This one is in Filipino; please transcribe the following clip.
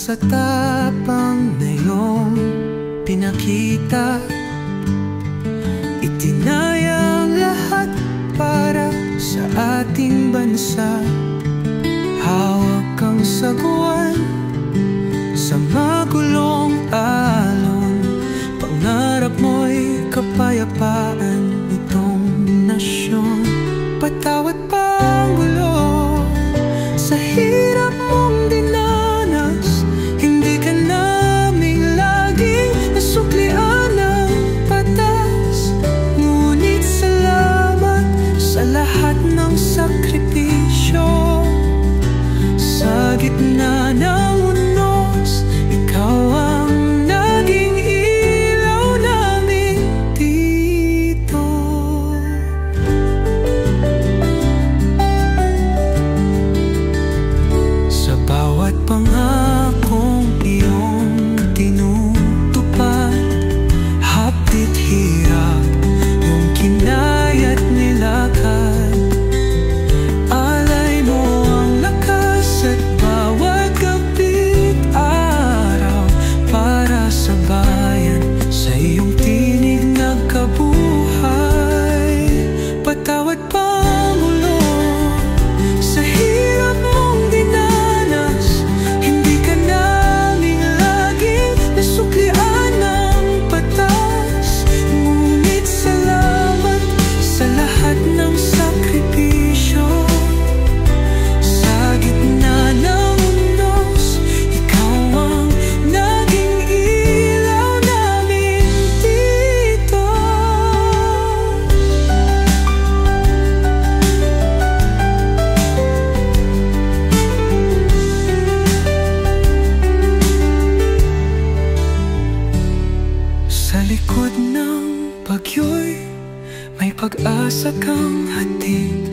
sa tapang na iyong pinakita, itinayang lahat para sa ating bansa. Hawak kang sagwan sa magulong alon, pangarap mo'y kapayapaan nitong nasyon. Patawat pang gulo sa hirap mong dinanas, hindi ka naming laging nasuklian ng patas. Ngunit salamat sa lahat ng sakripisyo. Sa gitna ng unos, ikaw ang naging ilaw namin dito. Sa bawat pangakong iyong tinutupad, hapit hirap yung kinayat nilakad. Patawad pangulo sa hirap mong dinanas, hindi ka naming laging nasuklian ng patas. Ngunit salamat sa lahat ng sakripisyo. Sa gitna ng unos, ikaw ang naging ilaw namin dito. Sa likod ng bagyo'y may pag-asa kang hatid.